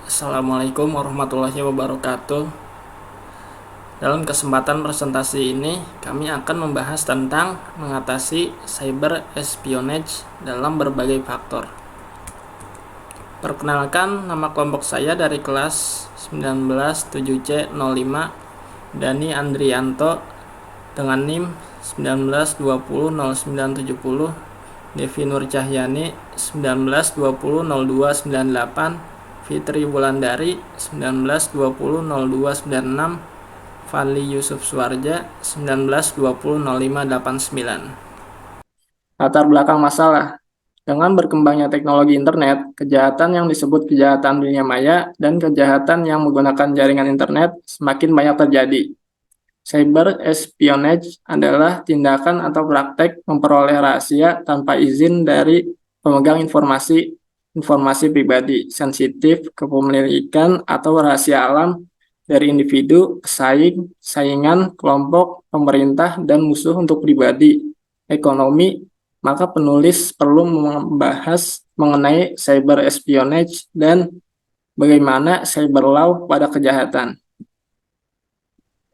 Assalamualaikum warahmatullahi wabarakatuh. Dalam kesempatan presentasi ini, kami akan membahas tentang mengatasi cyber espionage dalam berbagai faktor. Perkenalkan, nama kelompok saya dari kelas 197C05, Dani Andrianto, dengan NIM 19200970, Devi Nur Cahyani 19200298, Fitri Wulandari 19200296, Fadli Yusuf Suarja 19200589. Latar belakang masalah. Dengan berkembangnya teknologi internet, kejahatan yang disebut kejahatan dunia maya dan kejahatan yang menggunakan jaringan internet semakin banyak terjadi. Cyber espionage adalah tindakan atau praktek memperoleh rahasia tanpa izin dari pemegang informasi pribadi, sensitif, kepemilikan, atau rahasia alam dari individu, pesaing, saingan, kelompok, pemerintah, dan musuh untuk pribadi, ekonomi. Maka penulis perlu membahas mengenai cyber espionage dan bagaimana cyber law pada kejahatan.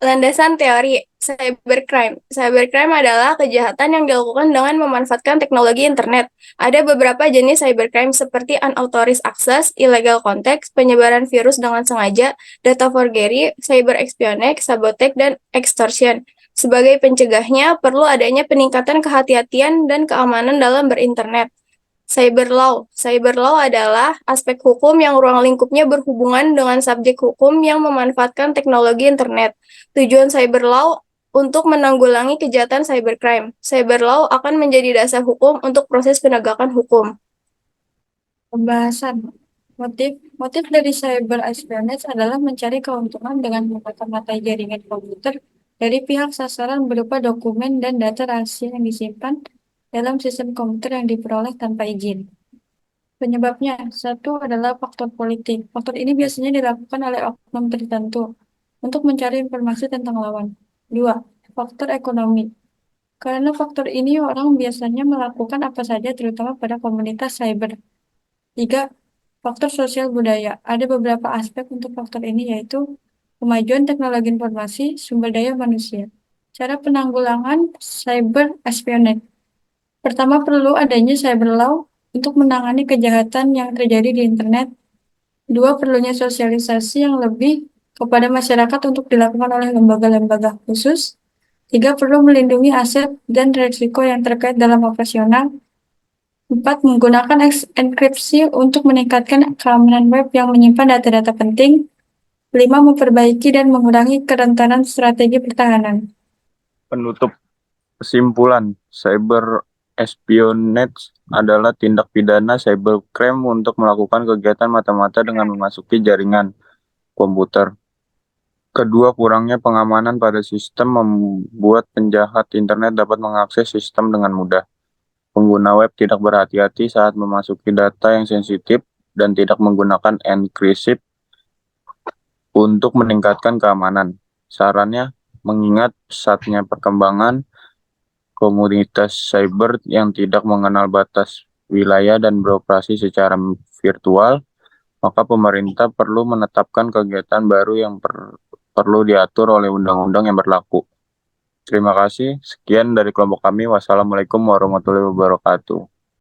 Landasan teori cybercrime. Cybercrime adalah kejahatan yang dilakukan dengan memanfaatkan teknologi internet. Ada beberapa jenis cybercrime seperti unauthorized access, illegal contact, penyebaran virus dengan sengaja, data forgery, cyber espionage, sabotage, dan extortion. Sebagai pencegahnya, perlu adanya peningkatan kehati-hatian dan keamanan dalam berinternet. Cyber law. Cyber law adalah aspek hukum yang ruang lingkupnya berhubungan dengan subjek hukum yang memanfaatkan teknologi internet. Tujuan cyber law untuk menanggulangi kejahatan cybercrime. Cyber law akan menjadi dasar hukum untuk proses penegakan hukum. Pembahasan motif dari cyber espionage adalah mencari keuntungan dengan memata-matai jaringan komputer dari pihak sasaran berupa dokumen dan data rahasia yang disimpan dalam sistem komputer yang diperoleh tanpa izin. Penyebabnya, satu adalah faktor politik. Faktor ini biasanya dilakukan oleh oknum tertentu untuk mencari informasi tentang lawan. Dua, faktor ekonomi. Karena faktor ini orang biasanya melakukan apa saja terutama pada komunitas cyber. Tiga, faktor sosial budaya. Ada beberapa aspek untuk faktor ini yaitu kemajuan teknologi informasi, sumber daya manusia. Cara penanggulangan cyber espionage. Pertama, perlu adanya cyber law untuk menangani kejahatan yang terjadi di internet. Dua, perlunya sosialisasi yang lebih kepada masyarakat untuk dilakukan oleh lembaga-lembaga khusus. Tiga, perlu melindungi aset dan risiko yang terkait dalam operasional. Empat, menggunakan enkripsi untuk meningkatkan keamanan web yang menyimpan data-data penting. Lima, memperbaiki dan mengurangi kerentanan strategi pertahanan. Penutup kesimpulan, cyber espionage adalah tindak pidana cybercrime untuk melakukan kegiatan mata-mata dengan memasuki jaringan komputer. Kedua, kurangnya pengamanan pada sistem membuat penjahat internet dapat mengakses sistem dengan mudah. Pengguna web tidak berhati-hati saat memasuki data yang sensitif dan tidak menggunakan enkripsi untuk meningkatkan keamanan. Sarannya, mengingat pesatnya perkembangan komunitas cyber yang tidak mengenal batas wilayah dan beroperasi secara virtual, maka pemerintah perlu menetapkan kegiatan baru yang perlu diatur oleh undang-undang yang berlaku. Terima kasih. Sekian dari kelompok kami. Wassalamualaikum warahmatullahi wabarakatuh.